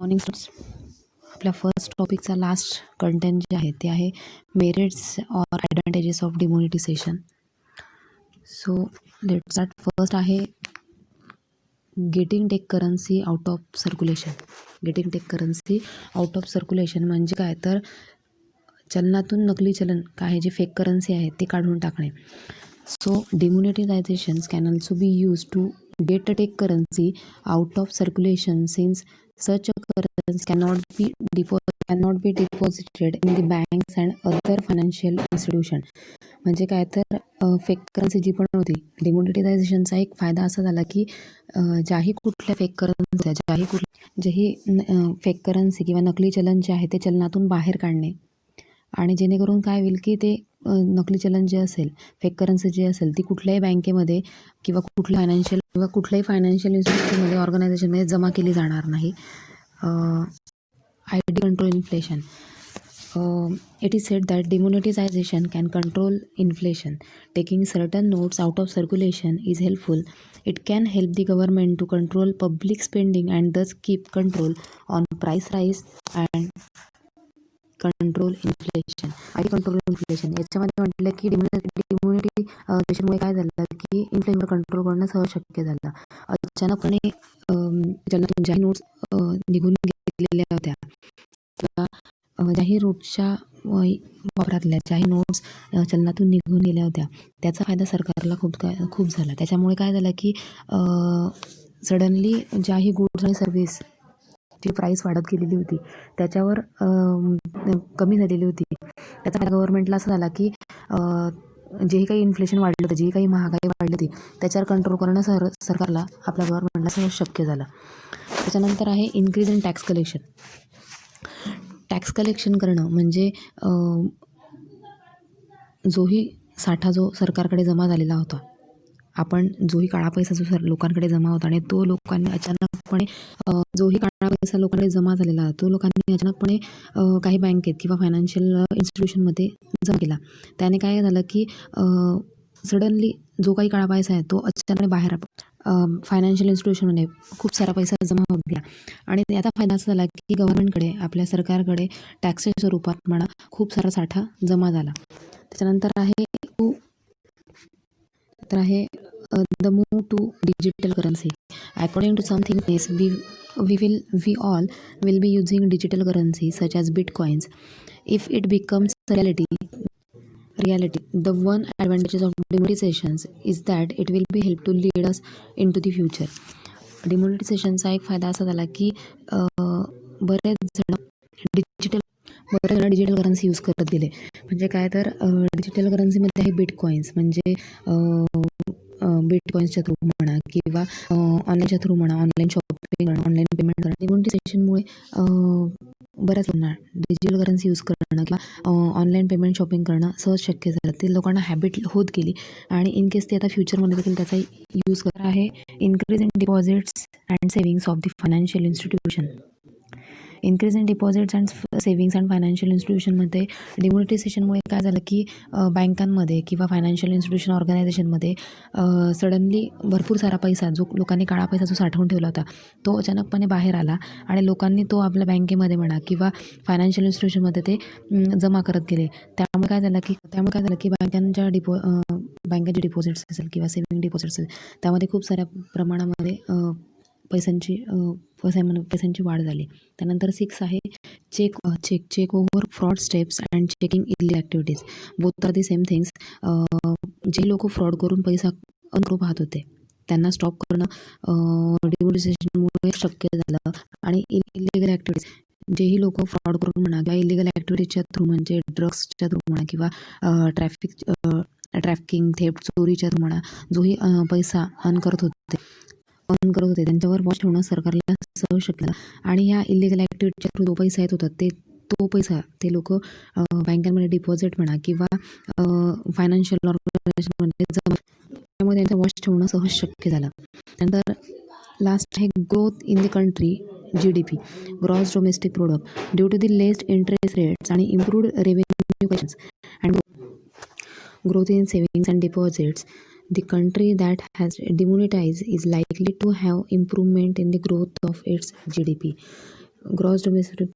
Morning students. आपल्या first टॉपिकचा last content जे आहे ते आहे merits or advantages of demonetisation. So let's start. First आहे getting take currency out of circulation. Getting take currency out of circulation म्हणजे काय, तर चलनातून नकली चलन काय आहे जे फेक करन्सी आहे ते काढून टाकणे. So demonetizations can also be used to get a take currency out of circulation, since such a currency cannot be deposited in the banks and other financial institution. म्हणजे काय, तर फेक करन्सी जी पण होती, डिमोनिटायझेशनचा एक फायदा असा झाला की ज्याही कुठल्या फेक करन्सी जेही फेक करन्सी किंवा नकली चलन जे आहे ते चलनातून बाहेर काढणे, आणि जेणेकरून काय होईल की ते नकली चलन जे असेल, फेक करन्सी जी असेल ती कुठल्याही बँकेमध्ये किंवा कुठल्याही फायनान्शियल इन्स्टिट्यूटमध्ये, ऑर्गनायझेशनमध्ये जमा केली जाणार नाही. ID control inflation. It is said that demonetization can control inflation. Taking certain notes out of circulation is helpful. It can help the government to control public spending and thus keep control on price rise and control inflation. ID control inflation याच्यामध्ये म्हटलं की डिमोनिटायझेशनमुळे काय झालं की इन्फ्लेशनवर control करणं सहज शक्य झालं. अचानकपणे चलनातून ज्याही नोट्स निघून गेलेल्या होत्या किंवा ज्याही रोजच्या वापरातल्या ज्याही नोट्स चलनातून निघून गेल्या होत्या त्याचा फायदा सरकारला खूप झाला. त्याच्यामुळे काय झालं की सडनली ज्याही गुड्स आणि सर्व्हिस जी प्राईस वाढत गेलेली होती त्याच्यावर कमी झालेली होती, त्याचा फायदा गव्हर्नमेंटला असा झाला की जेही काही इन्फ्लेशन वाढलं होतं, जी काही महागाई वाढली होती त्याच्यावर कंट्रोल करणं सरकारला, आपल्या गव्हर्नमेंटला सहज शक्य झालं. त्याच्यानंतर आहे increase in tax collection. Tax collection करणं म्हणजे जोही साठा जो सरकारकडे जमा झालेला होता, आपण जोही काळा पैसा जो लोकांकडे जमा होता आणि तो लोकांनी अचानकपणे जोही काळा पैसा लोकांकडे जमा झालेला तो लोकांनी अचानकपणे काही बँकेत किंवा फायनान्शियल इन्स्टिट्यूशनमध्ये जमा केला. त्याने काय झालं की सडनली जो काही काळा पैसा आहे तो अचानकपणे बाहेर फायनान्शियल इन्स्टिट्यूशनमध्ये खूप सारा पैसा जमा होत गेला, आणि याचा फायदा असा झाला की गव्हर्नमेंटकडे, आपल्या सरकारकडे टॅक्सच्या स्वरूपात म्हणा खूप सारा साठा जमा झाला. त्याच्यानंतर आहे the move to digital currency. According to some thinkers, we all will be using digital currency such as bitcoins. If it becomes reality, the one advantage of demonetization is that it will be help to lead us into the future. Demonetizationचा एक फायदा असा झाला की बरेच जण digital currency use करत गेले. म्हणजे काय, तर डिजिटल करन्सीमध्ये आहे बिटकॉइन्स, म्हणजे बिटकॉइन्सच्या थ्रू म्हणा किंवा ऑनलाईनच्या थ्रू म्हणा, ऑनलाईन शॉपिंग करणं, ऑनलाईन पेमेंट करणं. डिमोनिटायझेशनमुळे बऱ्याच लोकांना डिजिटल करन्सी यूज करणं किंवा ऑनलाईन पेमेंट शॉपिंग करणं सहज शक्य झालं. ते लोकांना हॅबिट होत गेली, आणि इन केस ते आता फ्युचरमध्ये देखील त्याचा यूज करत आहे. Increase in deposits and savings of the financial institution. Increase in deposits and savings and financial इन्स्टिट्यूशनमध्ये डिमोनिटायझेशनमुळे काय झालं की बँकांमध्ये किंवा फायनान्शियल इन्स्टिट्यूशन ऑर्गनायझेशनमध्ये सडनली भरपूर सारा पैसा, जो लोकांनी काळा पैसा जो साठवून ठेवला होता तो अचानकपणे बाहेर आला, आणि लोकांनी तो आपल्या बँकेमध्ये म्हणा किंवा फायनान्शियल इन्स्टिट्यूशनमध्ये ते जमा करत गेले. त्यामुळे काय झालं की बँकांचे डिपॉझिट्स असेल किंवा सेव्हिंग डिपॉझिट्स असेल त्यामध्ये खूप साऱ्या प्रमाणामध्ये पैशांची वाढ झाली. त्यानंतर 6 आहे check over fraud steps and checking illegal activities. Both are the same things. जे लोक फ्रॉड करून पैसा अनक्रो पाहत होते त्यांना स्टॉप करणं डिमोनिटायझेशनमुळे शक्य झालं. आणि इलिगल ॲक्टिव्हिटीज, जेही लोक फ्रॉड करून म्हणा किंवा इलिगल ॲक्टिव्हिटीजच्या थ्रू, म्हणजे ड्रग्सच्या थ्रू म्हणा किंवा ट्रॅफिकिंग, थेफ्ट, चोरीच्या थ्रू म्हणा, जोही पैसा अर्न करत होते त्यांच्यावर वॉच ठेवणं सरकारला सहज शक्य झालं. आणि ह्या इलिगल ॲक्टिव्हिटीच्या थ्रू जो पैसा येत होता तो पैसा ते लोक बँकांमध्ये डिपॉझिट म्हणा किंवा फायनान्शियल ऑर्गनायझेशनमध्ये जमा, त्यामुळे त्यांचं वॉच ठेवणं सहज शक्य झालं. त्यानंतर लास्ट आहे growth in the country, GDP, gross domestic product. Due to the least interest rates आणि improved revenue collections and growth in savings and deposits, the country that has demonetized is likely to have improvement in the growth of its GDP. Gross domestic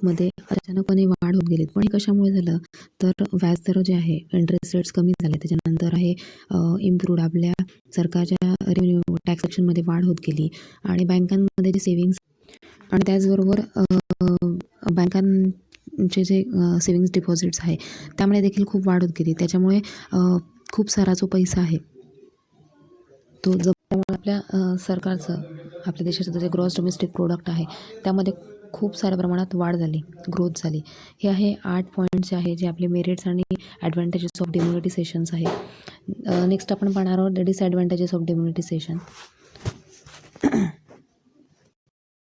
मध्ये अचानकपणे वाढ होत गेली. पण हे कशामुळे झालं, तर व्याजदर जे आहे, इंटरेस्ट रेट्स कमी झाले. त्याच्यानंतर आहे इम्प्रूव्ड आपल्या सरकारच्या रेव्हेन्यू टॅक्स सेक्शनमध्ये वाढ होत गेली आणि बँकांमध्ये जे सेव्हिंग्स आणि त्याचबरोबर बँकांचे जे सेव्हिंग्स डिपॉझिट्स आहे त्यामुळे देखील खूप वाढ होत गेली. त्याच्यामुळे खूप सारा जो पैसा आहे तो त्यामुळे आपल्या सरकारचं, आपल्या देशाचं जे ग्रॉस डोमेस्टिक प्रोडक्ट आहे त्यामध्ये खूप साऱ्या प्रमाणात वाढ झाली, ग्रोथ झाली. हे आहे 8 पॉईंट्स आहे जे आपले मेरिट्स आणि ॲडव्हान्टेजेस ऑफ डिमोनेटायझेशन्स आहे. नेक्स्ट आपण पाहणार आहोत डिसॲडव्हान्टेजेस ऑफ डिमोनेटायझेशन.